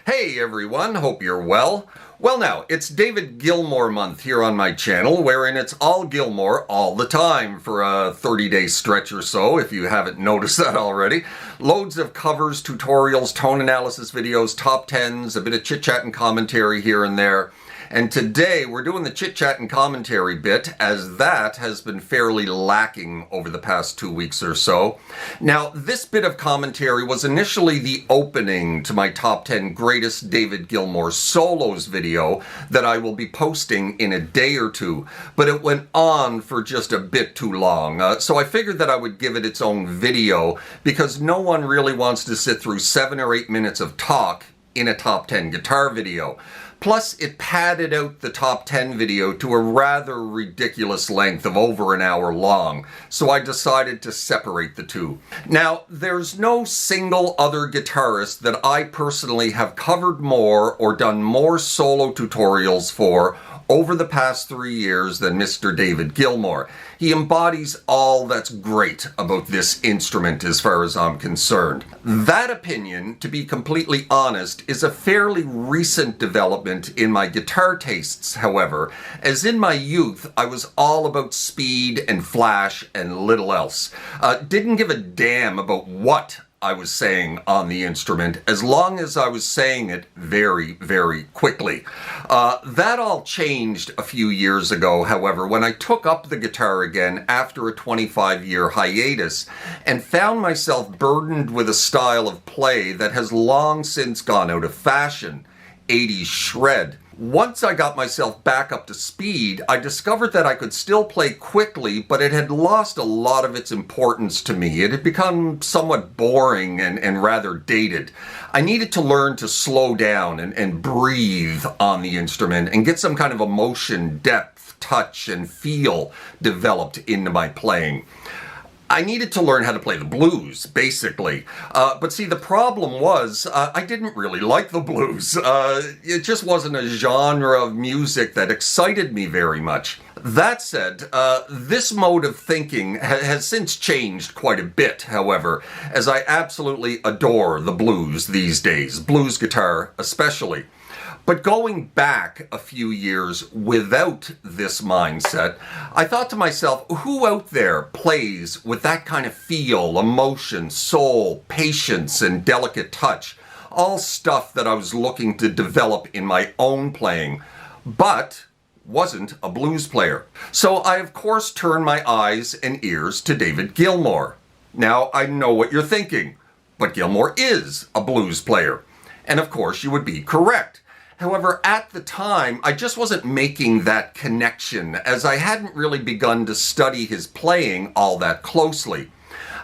Hey everyone, hope you're well. Well now, it's David Gilmour month here on my channel, wherein it's all Gilmour all the time for a 30-day stretch or so, if you haven't noticed that already. Loads of covers, tutorials, tone analysis videos, top 10s, a bit of chit-chat and commentary here and there. And today we're doing the chit-chat and commentary bit, as that has been fairly lacking over the past 2 weeks or so. Now, this bit of commentary was initially the opening to my top 10 greatest David Gilmour solos video that I will be posting in a day or two, but it went on for just a bit too long. So I figured that I would give it its own video, because no one really wants to sit through 7 or 8 minutes of talk in a top 10 guitar video. Plus, it padded out the top 10 video to a rather ridiculous length of over an hour long, so I decided to separate the two. Now, there's no single other guitarist that I personally have covered more or done more solo tutorials for over the past 3 years than Mr. David Gilmour. He embodies all that's great about this instrument as far as I'm concerned. That opinion, to be completely honest, is a fairly recent development in my guitar tastes, however, as in my youth I was all about speed and flash and little else. Didn't give a damn about what I was saying on the instrument, as long as I was saying it very, very quickly. That all changed a few years ago, however, when I took up the guitar again after a 25-year hiatus and found myself burdened with a style of play that has long since gone out of fashion, 80s shred. Once I got myself back up to speed, I discovered that I could still play quickly, but it had lost a lot of its importance to me. It had become somewhat boring and rather dated. I needed to learn to slow down and breathe on the instrument and get some kind of emotion, depth, touch, and feel developed into my playing. I needed to learn how to play the blues, basically. But see, the problem was, I didn't really like the blues. It just wasn't a genre of music that excited me very much. That said, this mode of thinking has since changed quite a bit, however, as I absolutely adore the blues these days, blues guitar especially. But going back a few years without this mindset, I thought to myself, who out there plays with that kind of feel, emotion, soul, patience, and delicate touch? All stuff that I was looking to develop in my own playing, but wasn't a blues player. So I, of course, turned my eyes and ears to David Gilmour. Now, I know what you're thinking, but Gilmour is a blues player. And of course, you would be correct. However, at the time, I just wasn't making that connection, as I hadn't really begun to study his playing all that closely.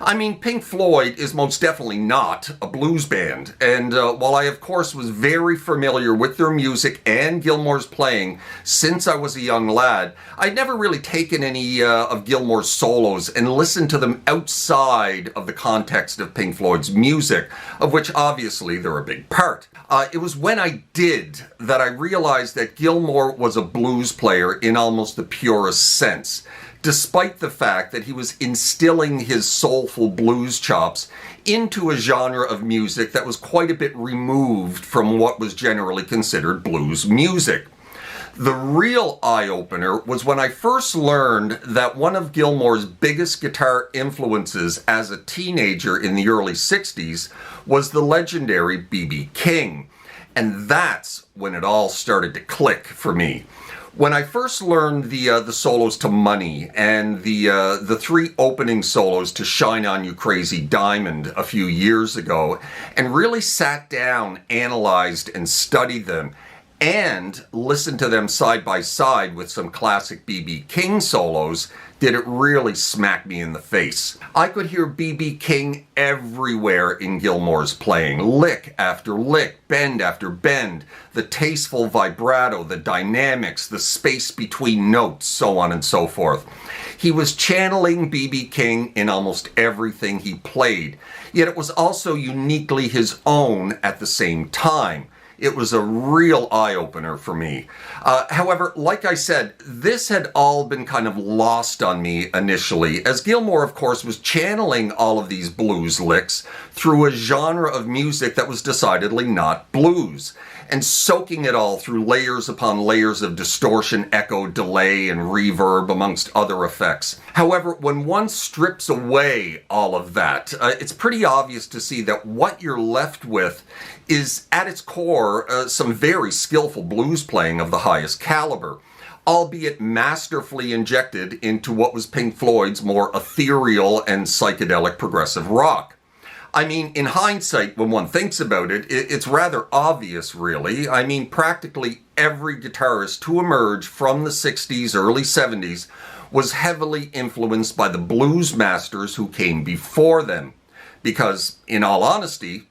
I mean, Pink Floyd is most definitely not a blues band, and while I of course was very familiar with their music and Gilmour's playing since I was a young lad, I'd never really taken any of Gilmour's solos and listened to them outside of the context of Pink Floyd's music, of which obviously they're a big part. It was when I did that I realized that Gilmour was a blues player in almost the purest sense, despite the fact that he was instilling his soulful blues chops into a genre of music that was quite a bit removed from what was generally considered blues music. The real eye-opener was when I first learned that one of Gilmour's biggest guitar influences as a teenager in the early 60s was the legendary B.B. King. And that's when it all started to click for me. When I first learned the solos to Money and the 3 opening solos to Shine On You Crazy Diamond a few years ago, and really sat down, analyzed, and studied them, and listened to them side by side with some classic B.B. King solos, did it really smack me in the face. I could hear B.B. King everywhere in Gilmour's playing, lick after lick, bend after bend, the tasteful vibrato, the dynamics, the space between notes, so on and so forth. He was channeling B.B. King in almost everything he played, yet it was also uniquely his own at the same time. It was a real eye-opener for me. However, like I said, this had all been kind of lost on me initially, as Gilmour, of course, was channeling all of these blues licks through a genre of music that was decidedly not blues, and soaking it all through layers upon layers of distortion, echo, delay, and reverb, amongst other effects. However, when one strips away all of that, it's pretty obvious to see that what you're left with is, at its core, some very skillful blues playing of the highest caliber, albeit masterfully injected into what was Pink Floyd's more ethereal and psychedelic progressive rock. I mean, in hindsight, when one thinks about it, it's rather obvious, really. I mean, practically every guitarist to emerge from the 60s, early 70s, was heavily influenced by the blues masters who came before them. Because, in all honesty,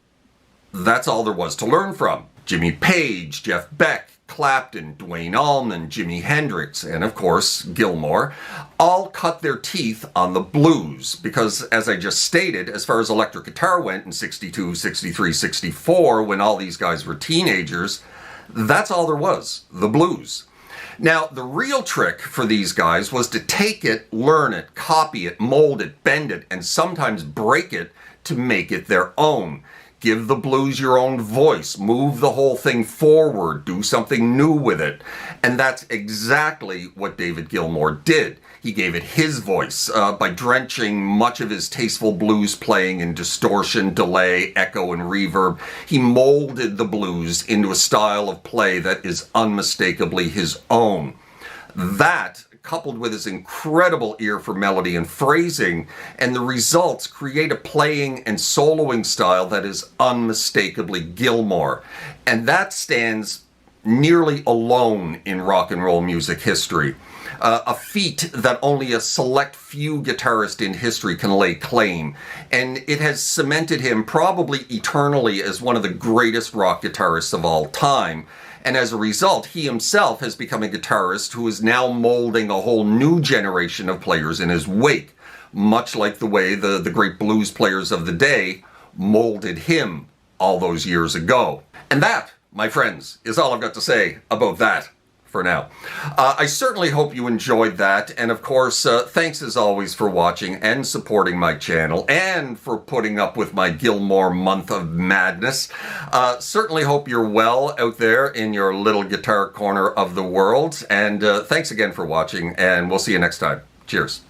that's all there was to learn from. Jimmy Page, Jeff Beck, Clapton, Duane Allman, Jimi Hendrix, and of course, Gilmour, all cut their teeth on the blues because, as I just stated, as far as electric guitar went in 62, 63, 64, when all these guys were teenagers, that's all there was, the blues. Now, the real trick for these guys was to take it, learn it, copy it, mold it, bend it, and sometimes break it to make it their own. Give the blues your own voice, move the whole thing forward, do something new with it. And that's exactly what David Gilmour did. He gave it his voice by drenching much of his tasteful blues playing in distortion, delay, echo, and reverb. He molded the blues into a style of play that is unmistakably his own. That, coupled with his incredible ear for melody and phrasing, and the results create a playing and soloing style that is unmistakably Gilmour. And that stands nearly alone in rock and roll music history. A feat that only a select few guitarists in history can lay claim, and it has cemented him probably eternally as one of the greatest rock guitarists of all time. And as a result, he himself has become a guitarist who is now molding a whole new generation of players in his wake, much like the way the great blues players of the day molded him all those years ago. And that, my friends, is all I've got to say about that for now. I certainly hope you enjoyed that, and of course, thanks as always for watching and supporting my channel, and for putting up with my Gilmour month of madness. Certainly hope you're well out there in your little guitar corner of the world, and thanks again for watching, and we'll see you next time. Cheers.